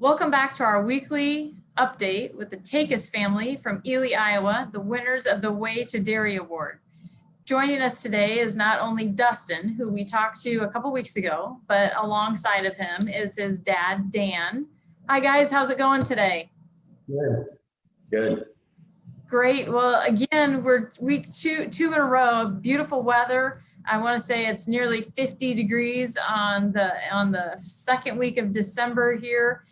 Welcome back to our weekly update with the Takis family from Lely, Iowa, the winners of the Way to Dairy Award. Joining us today is not only Dustin, who we talked to a couple weeks ago, but alongside of him is his dad, Dan. Hi guys, how's it going today? Good. Good. Great. Well, again, we're week two in a row of beautiful weather. I want to say it's nearly 50 degrees on the second week of December here.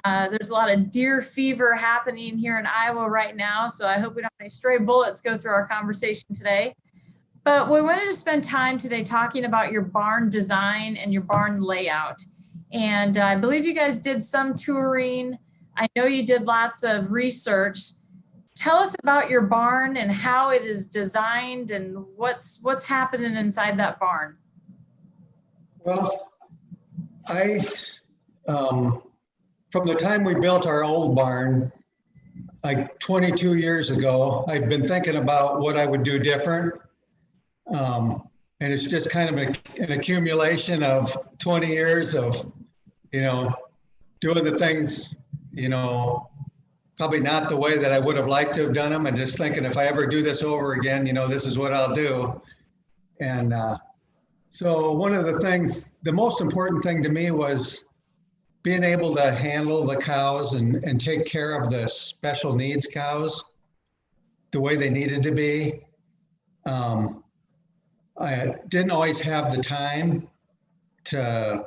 There's a lot of deer fever happening here in Iowa right now, so I hope we don't have any stray bullets go through our conversation today. But we wanted to spend time today talking about your barn design and your barn layout. And I believe you guys did some touring. I know you did lots of research. Tell us about your barn and how it is designed and what's happening inside that barn. Well, from the time we built our old barn, like 22 years ago, I've been thinking about what I would do different. And it's just kind of an accumulation of 20 years of, doing the things, probably not the way that I would have liked to have done them, and just thinking if I ever do this over again, this is what I'll do. And so one of the things, the most important thing to me was being able to handle the cows and take care of the special needs cows the way they needed to be. I didn't always have the time to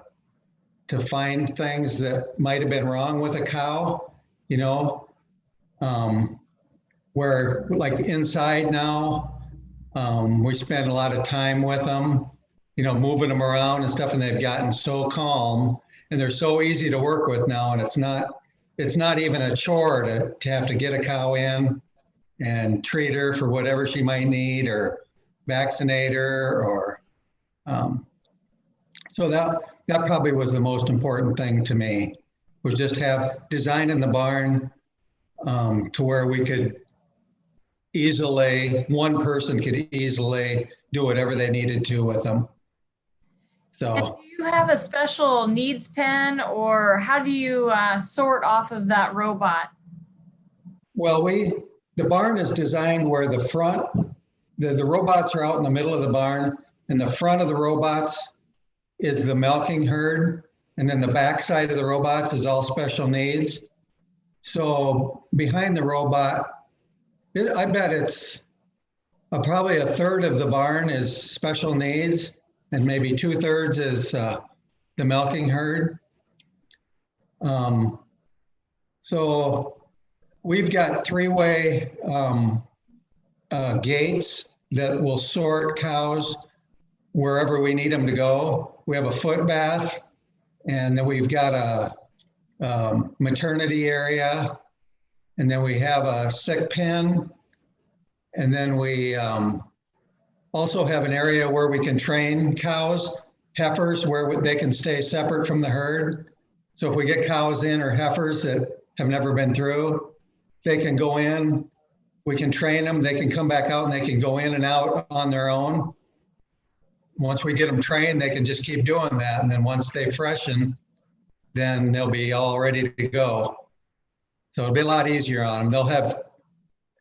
find things that might have been wrong with a cow, where like inside now, we spend a lot of time with them, moving them around and stuff, and they've gotten so calm and they're so easy to work with now. And it's not even a chore to have to get a cow in and treat her for whatever she might need or vaccinate her or, so that probably was the most important thing to me, was just have design in the barn to where we could one person could easily do whatever they needed to with them. So, and do you have a special needs pen, or how do you sort off of that robot? Well, the barn is designed where the front, the robots are out in the middle of the barn, and the front of the robots is the milking herd, and then the back side of the robots is all special needs. So behind the robot, I bet it's probably a third of the barn is special needs, and maybe 2/3 is the milking herd. So we've got three-way gates that will sort cows wherever we need them to go. We have a foot bath, and then we've got a maternity area, and then we have a sick pen, and then we also have an area where we can train cows, heifers, where they can stay separate from the herd. So if we get cows in or heifers that have never been through, they can go in, we can train them, they can come back out and they can go in and out on their own. Once we get them trained, they can just keep doing that. And then once they freshen, then they'll be all ready to go. So it'll be a lot easier on them. They'll have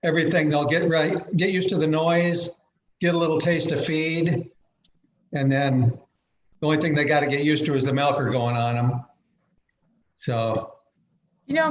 everything, they'll get used to the noise, get a little taste of feed. And then the only thing they got to get used to is the milker going on them. So,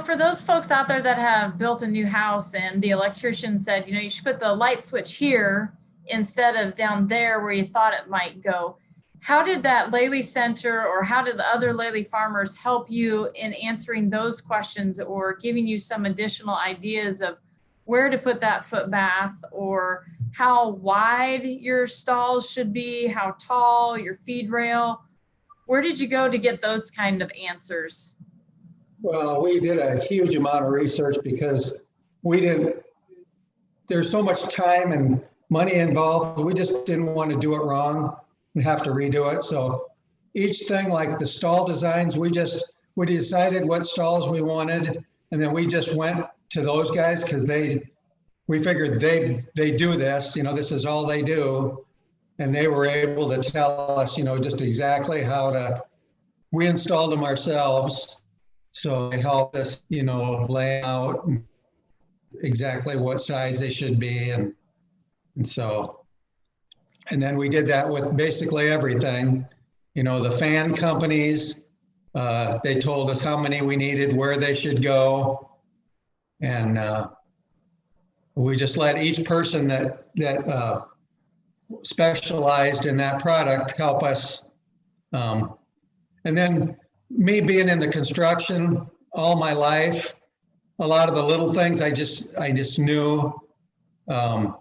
for those folks out there that have built a new house and the electrician said, you should put the light switch here instead of down there where you thought it might go. How did that Lely Center, or how did the other Lely farmers help you in answering those questions or giving you some additional ideas of where to put that foot bath, or how wide your stalls should be, how tall your feed rail? Where did you go to get those kind of answers? Well, we did a huge amount of research because there's so much time and money involved. We just didn't want to do it wrong and have to redo it. So each thing, like the stall designs, we decided what stalls we wanted, and then we just went to those guys because we figured they do this, this is all they do. And they were able to tell us, just exactly we installed them ourselves. So they helped us, lay out exactly what size they should be. And then we did that with basically everything. The fan companies, they told us how many we needed, where they should go. And we just let each person that specialized in that product help us. And then me being in the construction all my life, a lot of the little things I just knew. And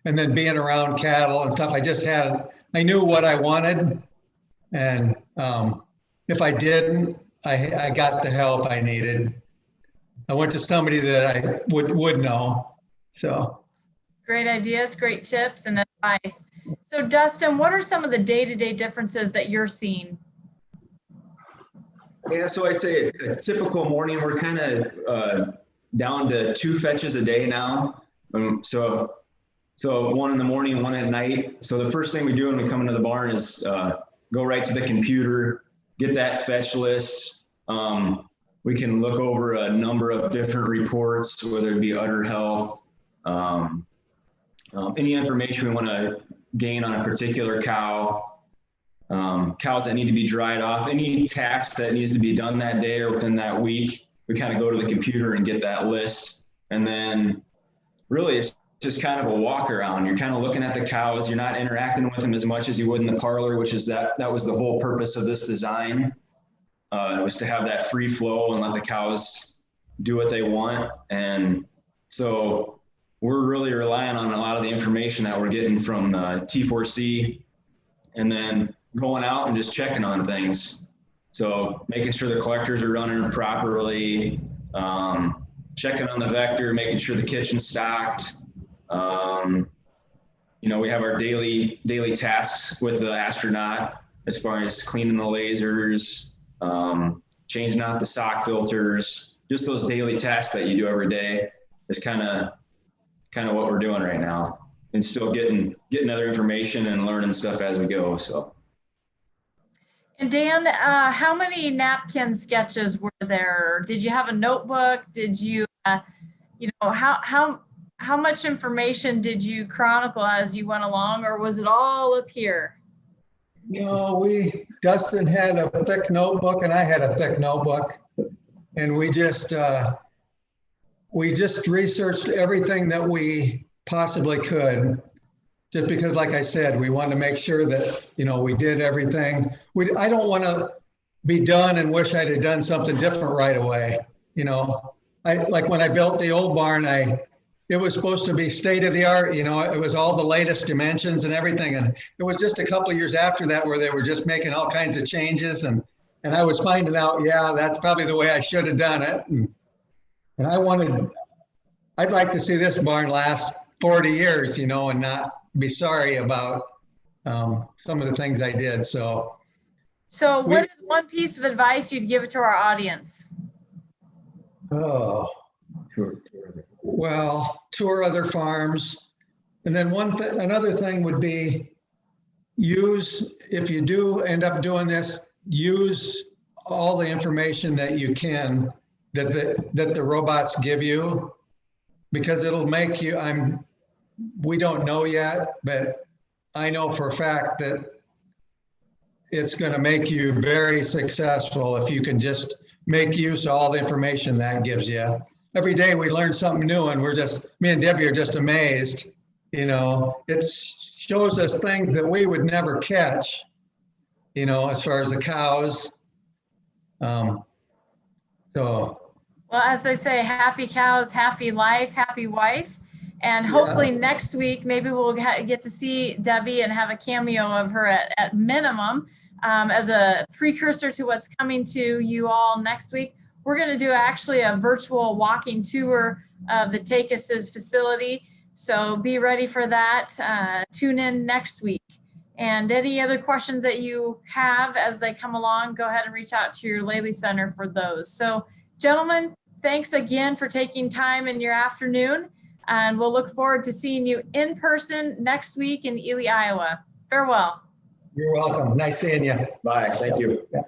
then being around cattle and stuff, I knew what I wanted. And if I didn't, I got the help I needed. I went to somebody that I would know. So. Great ideas, great tips and advice. So Dustin, what are some of the day-to-day differences that you're seeing? Yeah, so I'd say a typical morning, we're kind of down to 2 fetches a day now. So one in the morning, one at night. So the first thing we do when we come into the barn is go right to the computer, get that fetch list. We can look over a number of different reports, whether it be udder health, any information we want to gain on a particular cow. Cows that need to be dried off, any task that needs to be done that day or within that week, we kind of go to the computer and get that list. And then really it's just kind of a walk around. You're kind of looking at the cows. You're not interacting with them as much as you would in the parlor, which is that was the whole purpose of this design. It was to have that free flow and let the cows do what they want. And so we're really relying on a lot of the information that we're getting from the T4C, and then going out and just checking on things. So making sure the collectors are running properly, checking on the vector, making sure the kitchen's stocked. We have our daily tasks with the astronaut as far as cleaning the lasers, changing out the sock filters, just those daily tasks that you do every day is kind of what we're doing right now, and still getting other information and learning stuff as we go. So. And Dan, how many napkin sketches were there? Did you have a notebook? Did you, how much information did you chronicle as you went along, or was it all up here? Dustin had a thick notebook and I had a thick notebook, and we just researched everything that we possibly could. Just because, like I said, we wanted to make sure that, we did everything. I don't want to be done and wish I'd have done something different right away. Like when I built the old barn, it was supposed to be state of the art. It was all the latest dimensions and everything. And it was just a couple of years after that where they were just making all kinds of changes. And I was finding out, that's probably the way I should have done it. And I'd like to see this barn last 40 years, and not be sorry about some of the things I did. So what is one piece of advice you'd give to our audience? Oh, well, tour other farms. And then another thing would be if you do end up doing this, use all the information that you can that the robots give you, because it'll make you, we don't know yet, but I know for a fact that it's going to make you very successful if you can just make use of all the information that gives you. Every day we learn something new, and me and Debbie are just amazed. It shows us things that we would never catch, as far as the cows. Well, as I say, happy cows, happy life, happy wife. And hopefully next week, maybe we'll get to see Debbie and have a cameo of her at minimum as a precursor to what's coming to you all next week. We're going to do actually a virtual walking tour of the Takis's facility. So be ready for that. Tune in next week. And any other questions that you have as they come along, go ahead and reach out to your Lely Center for those. So gentlemen, thanks again for taking time in your afternoon. And we'll look forward to seeing you in person next week in Ely, Iowa. Farewell. You're welcome. Nice seeing you. Bye. Thank you. Yeah.